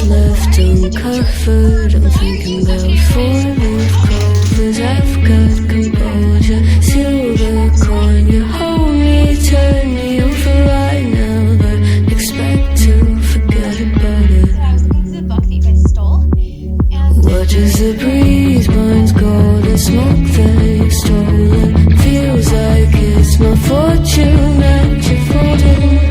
what's left uncovered. I'm thinking about four-leaf clovers. I've got composure, silver coin. You hold me, turn me over right now, but expect to forget about it. The book that you guys stole. Watches the breeze, burns gold and smoke that you've stolen. Feels like it's my fortune that you're folding.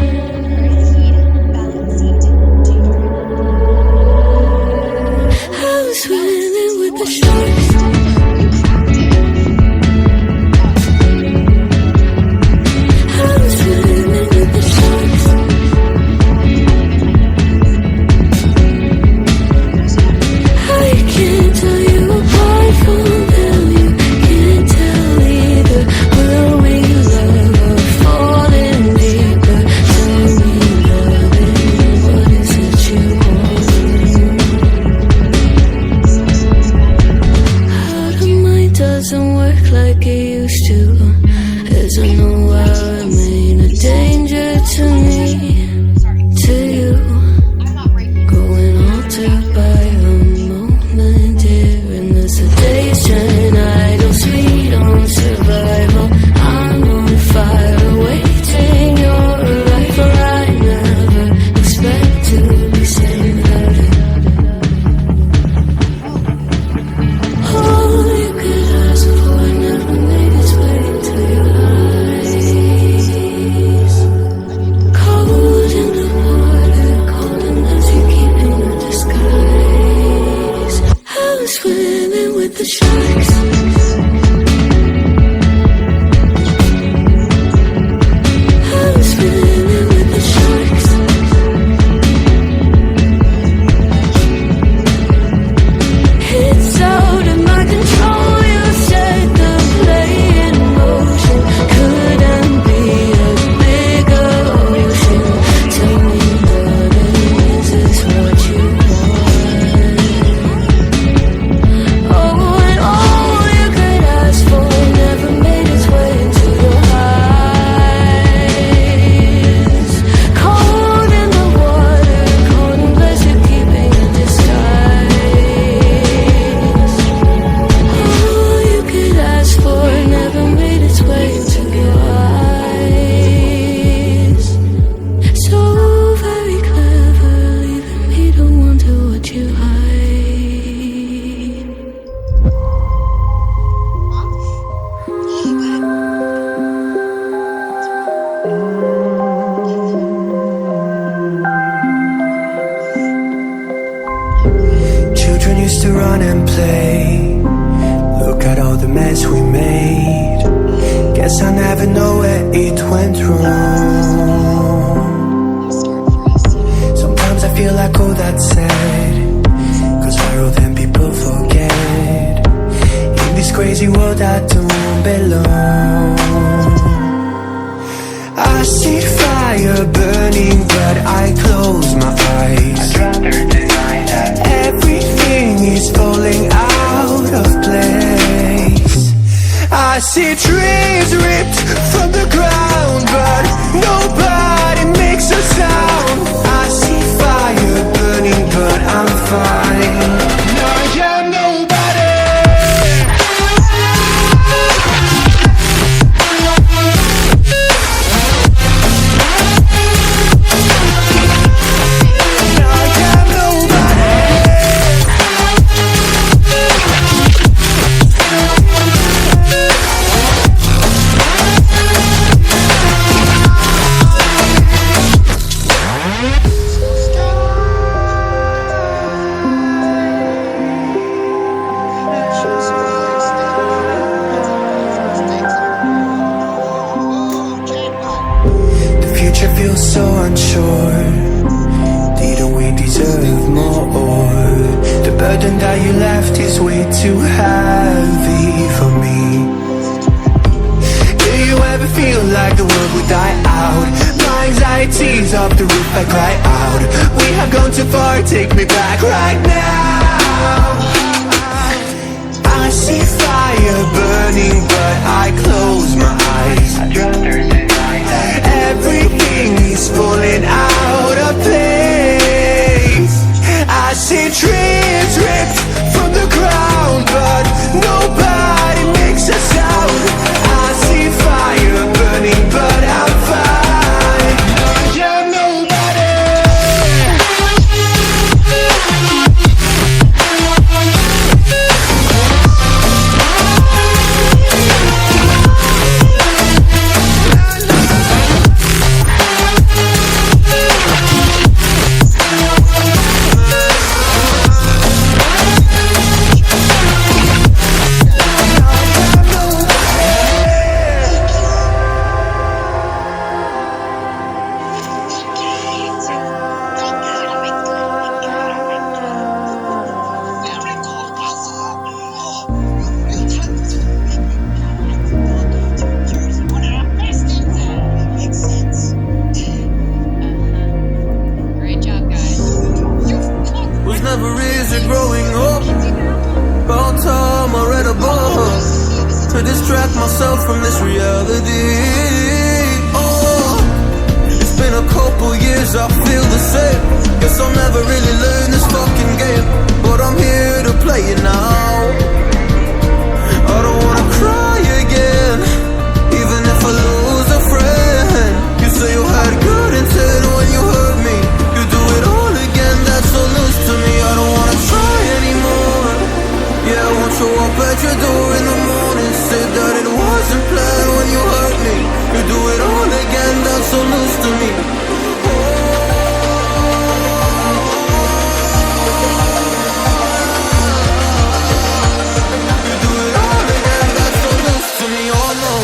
Swimming with the sharks. I'm swimming with the sharks. I can't tell you apart from them. You can't tell either. Will we love or fall in deeper? Tell me, darling, what is it you want? Doesn't work like it used to. As I know I remain a danger to me, to you. Going altered by a moment here in the sedation. Idle, sweet on survival. I'm on fire, waiting your arrival. I never expect to be saved without it. All you could ask for never made its way to your eyes. Cold in the water, cold unless you keep in a disguise. I was swimming with the sharks. I was swimming with the sharks. It's out of my control. You set the play in motion. Couldn't be a bigger ocean. Tell me, darling, is this what you want? Oh, and all you could ask for never made its way into your eyes. Cold in the water, cold unless you're keeping a disguise. All you could ask for never made its way into your eyes. So very clever, leaving me to wonder what you hide. Children used to run and play. Look at all the mess we made. Guess I never know where it went wrong. Sometimes I feel like all that's said, 'cause viral then people forget. In this crazy world I don't belong. I see fire burning but I close my eyes. I'd rather deny that. Everything is falling out of place. I see trees ripped from the ground, but nobody makes a sound. I see fire burning, but I'm fine. I am nobody. I am nobody. The future feels so unsure. Didn't we deserve more? The burden that you left is way too heavy for me. Do you ever feel like the world would die out? My anxiety's off the roof, I cry out. We have gone too far, take me back right now. I see fire burning, but I close my eyes. I'd rather deny that. Everything is falling out of place. I myself from this reality. Oh, it's been a couple years, I feel the same. Guess I'll never really learn this fucking game, but I'm here to play it now. I don't wanna cry again, even if I lose a friend. You say you had good intent when you hurt me. You do it all again, that's so loose to me. I don't wanna try anymore. Yeah, I won't show up at your door in the morning. Said that it wasn't planned when you hurt me. You do it all again, that's so loose to me. You do it all again, that's so loose to me. Oh no.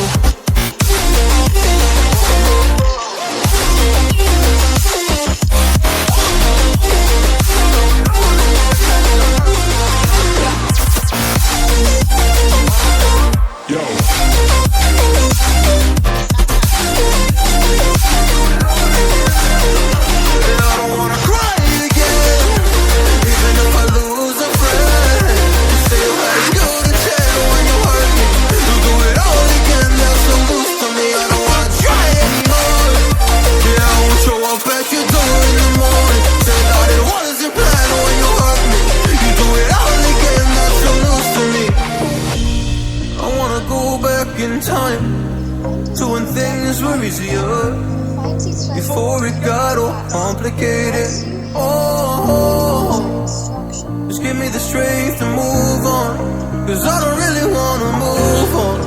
In time to when things were easier, before it got all complicated. Oh, just give me the strength to move on, cause I don't really wanna move on.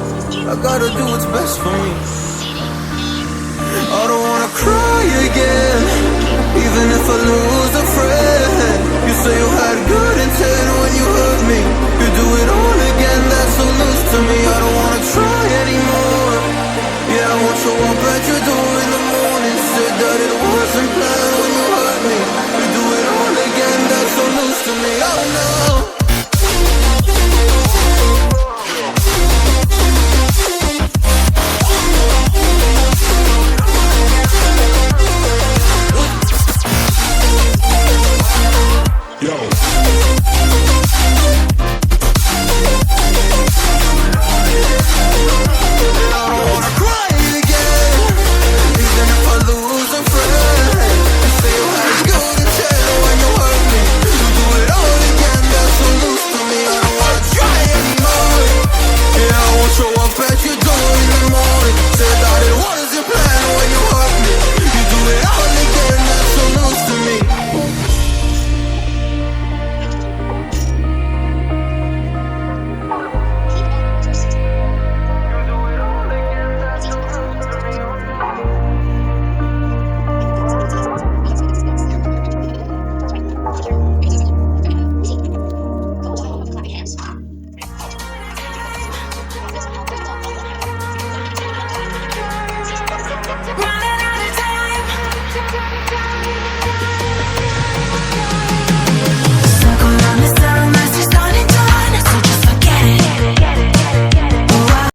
I gotta do what's best for me. I don't wanna cry again, even if I lose a friend. You say you had good intent when you hurt me. You do it all again, that's so loose to me. I don't wanna try anymore. Yeah, I won't show up at your door in the morning. Said that it wasn't planned when you hurt me. You do it all again, that's so loose to me. Oh no.